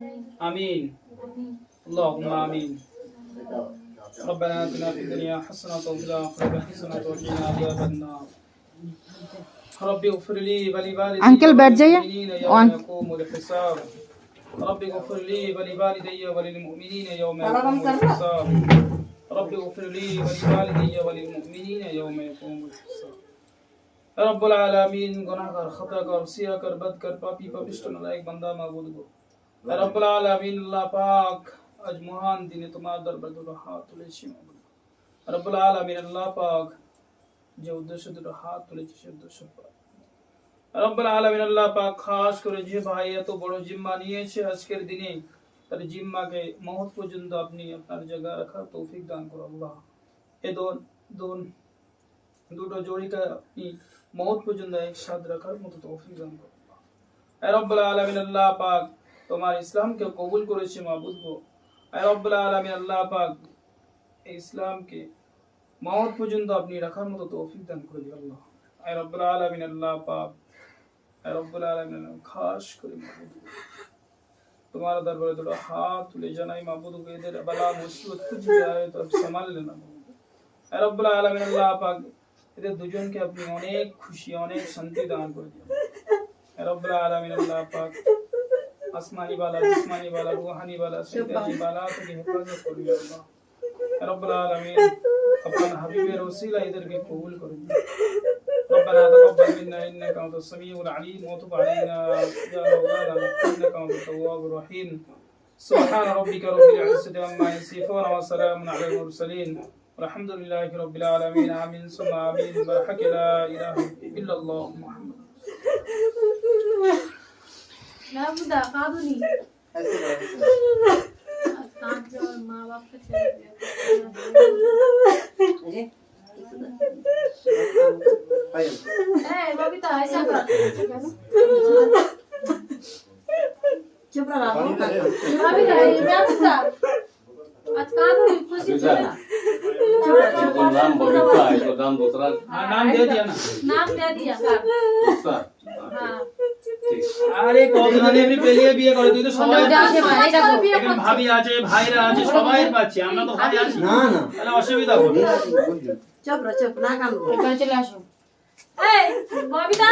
آمين. اللهم آمين. ربنا آتنا في الدنيا حسنة وفي الآخرة حسنة وقنا عذاب النار. رب اغفر لي ولوالدي uncle बैठ जाइए وللمؤمنين يوم يقوم الحساب. رب اغفر لي ولوالدي وللمؤمنين يوم يقوم الحساب. رب اغفر لي ولوالدي وللمؤمنين يوم يقوم الحساب. रब्बुल आलमीन गुनाहगार खताकार सियाकार बदकार पापी पापिष्ट नालायक बंदा माबूद गो रब्बुल आलमीन अल्लाह पाक आज महान दिने तुम्हारे दरबार दुरो हाथ তুলেছি মাবুদ রব্বুল আলামিন আল্লাহ পাক যে উদ্দেশ্য দুটো হাত তুলেছি সে উদ্দেশ্য পাক রব্বুল আলামিন আল্লাহ পাক খাস করে যে ভাই এত বড় জিম্মা নিয়েছে আজকের দিনে তার জিম্মাকে মওত পর্যন্ত আপনি আপনার জায়গায় রাখার তৌফিক দান করো আল্লাহ এই দুটো জড়িকা আপনি মওত পর্যন্ত একসাথে রাখার মতো তৌফিক দান করো এ রব্বুল আলামিন আল্লাহ পাক তোমার ইসলামকে কবুল করেছে মাবুদ গো এ রব্বুল আলামিন আল্লাহ পাক এই ইসলামকে মওত পর্যন্ত আপনি রাখার মতো তৌফিক দান করে দিও আল্লাহ এ রব্বুল আলামিন আল্লাহ পাক এ রব্বুল আলামিন খাস করে মাবুদ তোমার দরবারে দুটো হাত তুলে জানাই মাবুদ গো এদের বালা মুসিবত কুছ भी आए तो आप संभाल लेना এ রব্বুল আলামিন আল্লাহ পাক এদের দুজনকে আপনি অনেক খুশি অনেক শান্তি দান করে দিও এ রব্বুল আলামিন আল্লাহ পাক আসমানি वाला जिस्मानी वाला रूहानी वाला सैतानी वाला থেকে হেফাজত করিও আল্লাহ এ রব্বুল আলামিন अपन हबीबेर वसीला इधर के कबूल करो ربنا تقبل منا انك انت السميع العليم وتب علينا يا مولانا انك انت التواب الرحيم سبحان ربك رب العزة عما يصفون وسلام على المرسلين والحمد لله رب العالمين آمين ثم آمين برحق لا إله إلا الله محمد لا بد قاضوني माँ बाप का बबीता ऐसा कर चुप रहा बबीता मैं बता आज कादूनी खुशी से नाम बबीता है तो नाम दूसरा नाम दे दिया ना नाम दे दिया सर दूसरा हाँ আরে কতদিন এমনি পেলিয়ে বিয়ে করে তুই তো সবাই এখানে ভাবি আছে ভাইরা আছে সবাই পাচ্ছে আমরা তো ভাই আছি না না তাহলে অসুবিধা হবে चुप रहो चुप ना काम এখানে চলে আসো ए बबीता